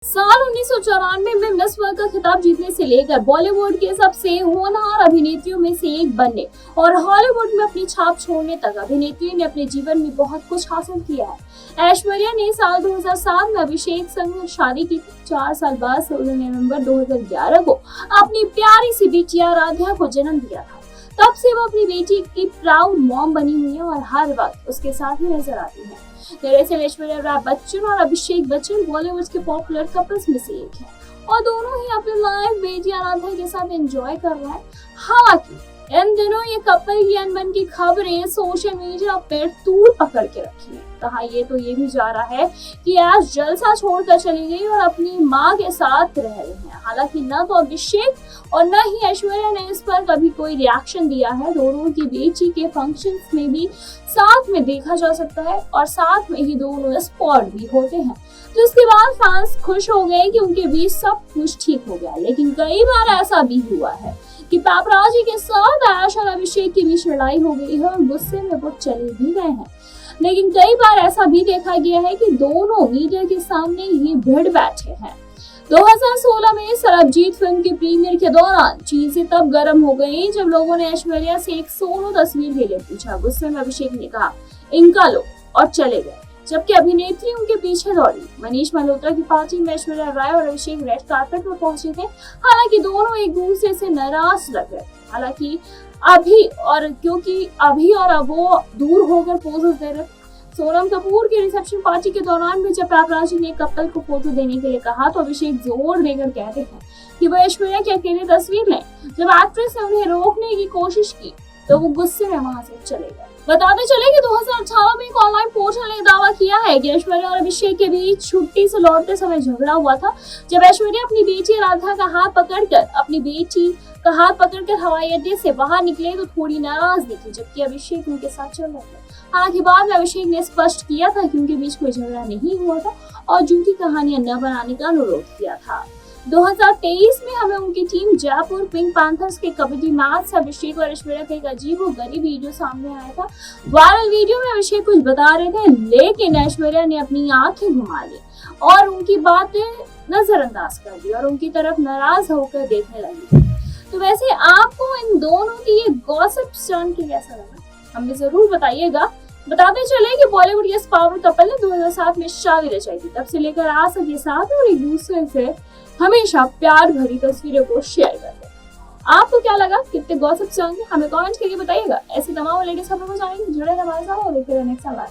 साल 1994 में miss world का खिताब जीतने से लेकर बॉलीवुड के सबसे होनहार अभिनेत्रियों में से एक बनने और हॉलीवुड में अपनी छाप छोड़ने तक अभिनेत्री ने अपने जीवन में बहुत कुछ हासिल किया है। ऐश्वर्या ने साल 2007 में अभिषेक संग शादी की। 4 साल बाद 16 नवंबर 2011 को अपनी प्यारी सी बेटी आराध्या को जन्म दिया था। तब से वो अपनी बेटी की प्राउड मॉम बनी हुई है और हर वक्त उसके साथ ही नजर आती है। दरअसल ऐश्वर्या राय बच्चन और अभिषेक बच्चन बॉलीवुड के पॉपुलर कपल्स में से एक है और दोनों ही अपनी लाइफ बेटी आराध्या के साथ एंजॉय कर रहे हैं। हालांकि इन दिनों ये कपल की अनबन की खबरें सोशल मीडिया पर तूल पकड़ के रखी है। कहा ये भी जा रहा है कि आज जलसा छोड़कर चली गई और अपनी माँ के साथ रह रही है। हालांकि न तो अभिषेक और न ही ऐश्वर्या ने इस पर कभी कोई रिएक्शन दिया है। दोनों की बेटी के फंक्शंस में भी साथ में देखा जा सकता है और साथ में ही दोनों स्पॉट भी होते हैं। तो इसके बाद फैंस खुश हो गए कि उनके बीच सब कुछ ठीक हो गया। लेकिन कई बार ऐसा भी हुआ है कि पापराजी के साथ ऐश और अभिषेक के बीच लड़ाई हो गई है और गुस्से में वो चले भी गए हैं। लेकिन कई बार ऐसा भी देखा गया है कि दोनों मीडिया के सामने ही भिड़ बैठे हैं। 2016 में सरबजीत फिल्म के प्रीमियर के दौरान चीजें तब गर्म हो गई जब लोगों ने ऐश्वर्या से एक सोलो तस्वीर के लिए पूछा। गुस्से में अभिषेक ने कहा इनका लो और चले गए, जबकि अभिनेत्री उनके पीछे दौड़ी। मनीष मल्होत्रा की पार्टी में ऐश्वर्या राय और अभिषेक रेड कार्पेट पर पहुंचे थे। हालांकि दोनों एक दूसरे से नाराज लग रहे थे। हालांकि अभी और अब वो दूर होकर पोजेस दे रहे। सोनम कपूर के रिसेप्शन पार्टी के दौरान भी जब पापराजी ने कपल को फोटो देने के लिए कहा तो अभिषेक जोर देकर कहते हैं कि वो ऐश्वर्या की अकेली तस्वीर लें। जब एक्ट्रेस ने उन्हें रोकने की कोशिश की तो वो गुस्से में वहां से चले गए। बताते चले कि 2018 में एक ऑनलाइन पोर्टल ने दावा किया है कि ऐश्वर्या और अभिषेक के बीच छुट्टी से लौटते समय झगड़ा हुआ था। जब ऐश्वर्या अपनी बेटी आराध्या का हाथ पकड़कर हवाई अड्डे से बाहर निकले तो थोड़ी नाराज दिखी, जबकि अभिषेक उनके साथ चल रहे थे। हालांकि बाद में अभिषेक ने स्पष्ट किया था कि उनके बीच कोई झगड़ा नहीं हुआ था और झूठी कहानियां न बनाने का अनुरोध किया था। 2023 में हमें उनकी टीम जयपुर पिंक पैंथर्स के कबड्डी मैच से अभिषेक और ऐश्वर्या का एक अजीबोगरीब वीडियो सामने आया था। वायरल वीडियो में अभिषेक कुछ बता रहे थे लेकिन ऐश्वर्या ने अपनी आंखें घुमा ली और उनकी बातें नजरअंदाज कर दी और उनकी तरफ नाराज होकर देखने लगी। तो वैसे आपको इन दोनों की ये गॉसिप जान के कैसा लगा हमें जरूर बताइएगा। बताते चले कि बॉलीवुड के इस पावर कपल ने 2007 में शादी रचाई थी। तब से लेकर आज तक ये साथ और एक दूसरे से हमेशा प्यार भरी तस्वीरों को शेयर करते हैं। आपको क्या लगा, कितने गॉसिप जानेंगे हमें कमेंट करके बताइएगा। ऐसी तमाम लेटेस्ट खबरों को जानेंगे, जुड़े रहिए हमारे साथ और देखते रहिए नेक्स्ट लाइव।